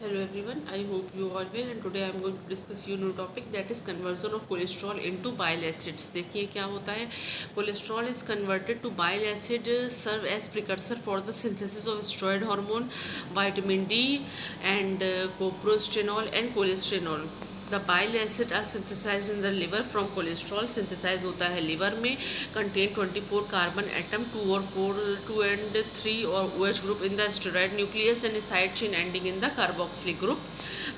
Hello everyone, I hope you all well and today I am going to discuss you new topic that is conversion of cholesterol into bile acids. देखिए क्या होता है, cholesterol is converted to bile acid, serve as precursor for the synthesis of steroid hormone, vitamin D and coprostanol and cholesterol. The bile acid are synthesize in the liver from cholesterol synthesize होता है liver में contain 24 carbon atom 2 और 4 2 and 3 और OH group in the steroid nucleus and side chain ending in the carboxylic group.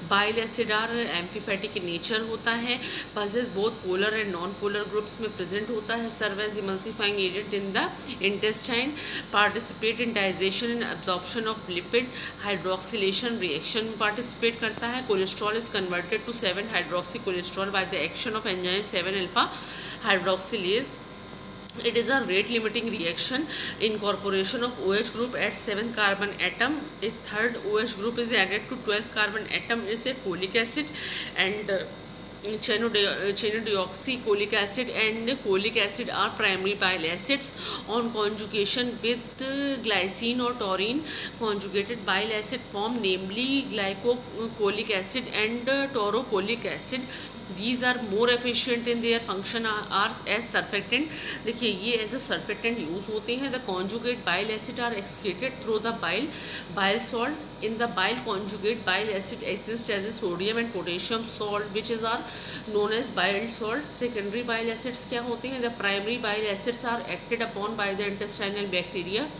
Bile acid are amphipathic in nature होता है, possess both polar and non polar groups में present होता है, serve as emulsifying agent in the intestine, participate in digestion and absorption of lipid, hydroxylation reaction में participate करता है. Cholesterol is converted to 7 hydroxycholesterol by the action of enzyme 7 alpha hydroxylase. It is a rate limiting reaction. Incorporation of OH group at 7 carbon atom. A third OH group is added to 12th carbon atom is a cholic acid and chenodeoxycholic acid and cholic acid are primary bile acids. On conjugation with glycine or taurine, conjugated bile acid form namely glycocholic acid and taurocholic acid. These are more efficient in their function are as surfactant. देखिए ये as a surfactant use होते हैं. The conjugate bile acid are excreted through the bile salt. In the bile conjugate bile acid exists as a sodium and potassium salt which is are known as bile salt. Secondary bile acids क्या होते हैं? The primary bile acids are acted upon by the intestinal bacteria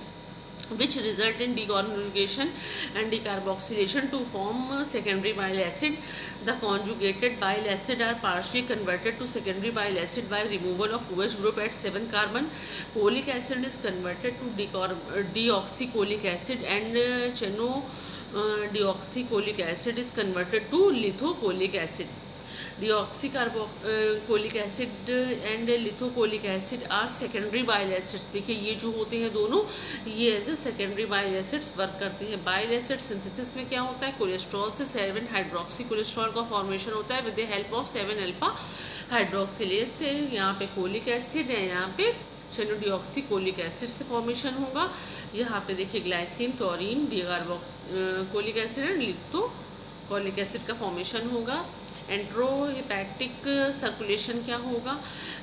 which result in deconjugation and decarboxylation to form secondary bile acid. The conjugated bile acid are partially converted to secondary bile acid by removal of OH group at 7 carbon. Cholic acid is converted to deoxycholic acid and deoxycholic acid is converted to lithocholic acid. Deoxycarboxylic acid and lithocholic acid are secondary bile acids. देखिए ये जो होते हैं दोनों ये as a secondary bile acids work करते हैं. Bile acid synthesis में क्या होता है, कोलेस्ट्रॉल से 7 हाइड्रोक्सी कोलेस्ट्रॉल का फॉर्मेशन होता है with the help of 7 alpha hydroxylase से. यहाँ पे कोलिक एसिड है, यहाँ पे चेनोडिऑक्सीकोलिक एसिड से फॉर्मेशन होगा. यहाँ पे देखिए glycine taurine cholic acid and lithocholic acid का फॉर्मेशन होगा. एंट्रोहेपेटिक सर्कुलेशन क्या होगा,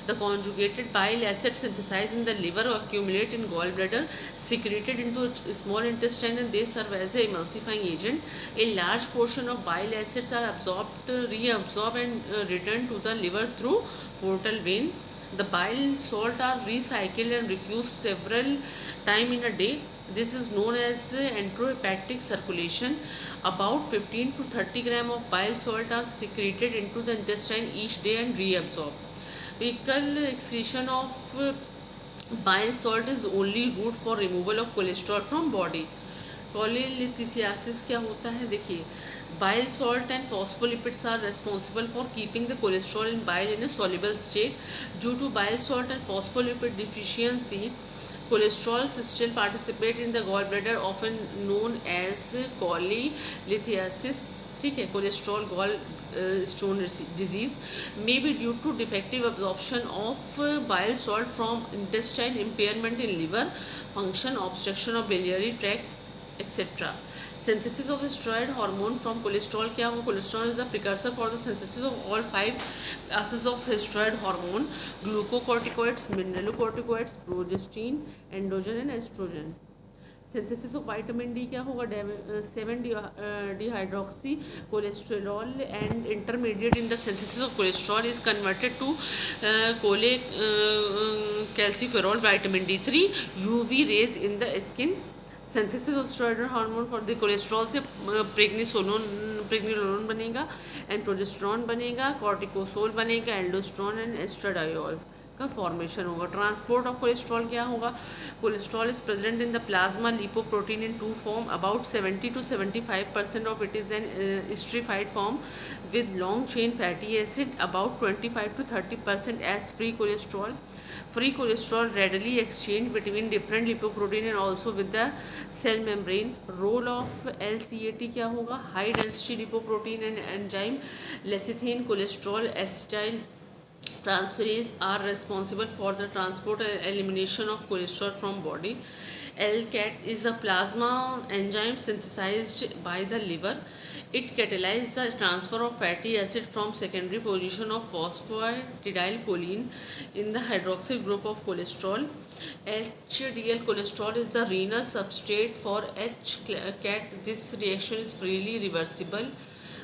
the conjugated bile acid synthesize in the liver और accumulate in gallbladder, secreted into small intestine and they serve as a emulsifying agent. A large portion of bile acids are absorbed, reabsorbed and returned to the liver through portal vein. The bile salt are recycled and refused several times in a day. This is known as enterohepatic circulation. About 15 to 30 gram of bile salt are secreted into the intestine each day and reabsorbed. Fecal excretion of bile salt is only route for removal of cholesterol from body. कोलेलिथिसियासिस क्या होता है, देखिए bile salt and phospholipids are responsible for keeping the cholesterol in bile in a soluble state. Due to bile salt and phospholipid deficiency, cholesterol still participate in the gallbladder, often known as cholelithiasis. ठीक है, cholesterol gall stone disease may be due to defective absorption of bile salt from intestine, impairment in liver function, obstruction of biliary tract etcetera. Synthesis of steroid hormone from cholesterol क्या होगा, cholesterol is the precursor for the synthesis of all 5 classes of steroid hormone: glucocorticoids, mineralocorticoids, progestin, androgen and estrogen. Synthesis of vitamin D क्या होगा, 7 dehydroxy cholesterol and intermediate in the synthesis of cholesterol is converted to cholecalciferol vitamin D3 UV rays in the skin. Synthesis of steroid hormone for the cholesterol से pregnenolone बनेगा and progesterone बनेगा, cortisol बनेगा, aldosterone and estradiol का formation होगा. Transport of cholesterol क्या होगा, cholesterol is present in the plasma lipoprotein in 2 form. About 70 to 75% of it is an esterified form with long chain fatty acid. About 25 to 30% as free cholesterol. Free cholesterol readily exchange between different lipoprotein and also with the cell membrane. Role of LCAT क्या होगा, high density lipoprotein and enzyme lecithin cholesterol acetyl Transferase are responsible for the transport and elimination of cholesterol from body. LCAT is a plasma enzyme synthesized by the liver. It catalyzes the transfer of fatty acid from secondary position of phosphatidylcholine in the hydroxyl group of cholesterol. HDL cholesterol is the renal substrate for HCAT. This reaction is freely reversible.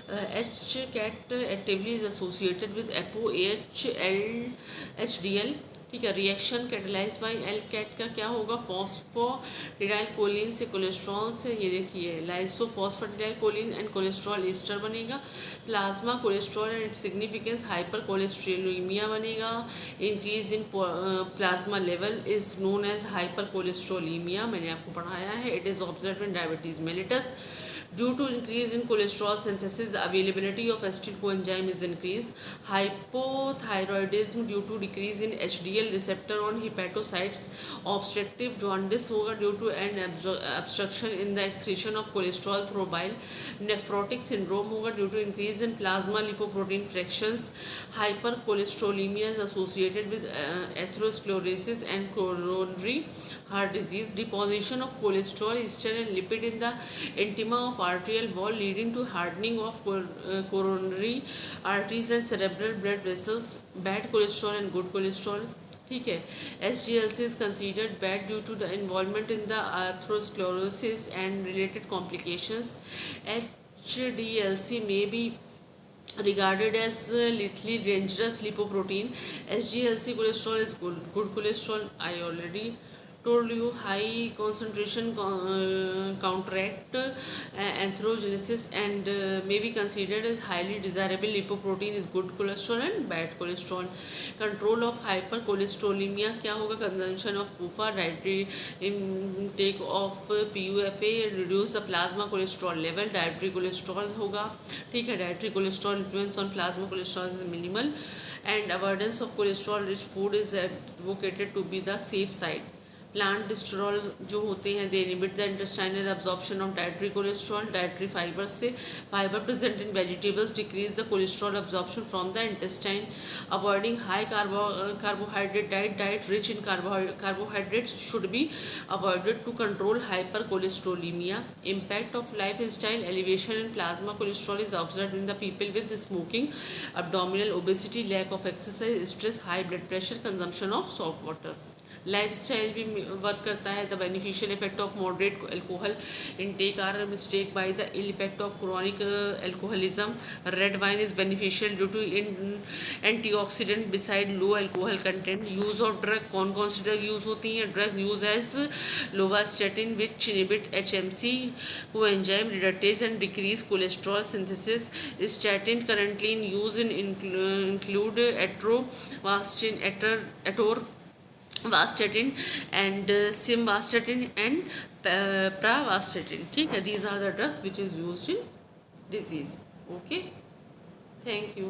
HCAT actively is associated with ApoHL HDL. ठीक है, reaction catalyse by L cat का क्या होगा, फॉस्फोडिडाइल Colin से cholesterol से, ये देखिए lysophosphatidylcholine and cholesterol ester बनेगा. Plasma cholesterol and its significance hypercholesterolemia बनेगा. Increase in plasma level is known as hypercholesterolemia, मैंने आपको पढ़ाया है. It is observe in diabetes mellitus. Due to increase in cholesterol synthesis, availability of acetyl coenzyme is increased. Hypothyroidism due to decrease in HDL receptor on hepatocytes. Obstructive jaundice होगा due to an obstruction in the excretion of cholesterol through bile. Nephrotic syndrome होगा due to increase in plasma lipoprotein fractions. Hypercholesterolemia is associated with atherosclerosis and coronary heart disease. Deposition of cholesterol, ester and lipid in the intima of arterial wall leading to hardening of coronary arteries and cerebral blood vessels. Bad cholesterol and good cholesterol. ठीक है. SGLC is considered bad due to the involvement in the atherosclerosis and related complications. HDLC may be regarded as lethally dangerous lipoprotein. SGLC cholesterol is good cholesterol. I already told you. High concentration counteract antherogenesis and may be considered as highly desirable lipoprotein is good cholesterol and bad cholesterol. Control of hypercholesterolemia क्या होगा, consumption of PUFA, dietary intake of PUFA, reduce the plasma cholesterol level. Dietary cholesterol होगा, ठीक है. dietary cholesterol influence on plasma cholesterol is minimal and avoidance of cholesterol rich food is advocated to be the safe side. Plant sterol जो होते हैं they inhibit the intestinal absorption of dietary cholesterol. Dietary fibre से fibre present in vegetables decrease the cholesterol absorption from the intestine. Avoiding high carbohydrate diet rich in carbohydrate should be avoided to control hypercholesterolemia. Impact of lifestyle elevation in plasma cholesterol is observe in the people with smoking, abdominal obesity, lack of exercise, stress, high blood pressure, consumption of salt water. Life style भी work करता है. The beneficial effect of moderate alcohol intake are mistake by the ill effect of chronic alcoholism. Red wine is beneficial due to antioxidant beside low alcohol content. Use of drug, कौन कौन सी drug use होती हैं. Drug use as lovastatin which inhibit HMC coenzyme reductase and decrease cholesterol synthesis. Statin currently in use include atorvastatin and simvastatin and pravastatin. ठीक है, these are the drugs which is used in disease. Okay, thank you.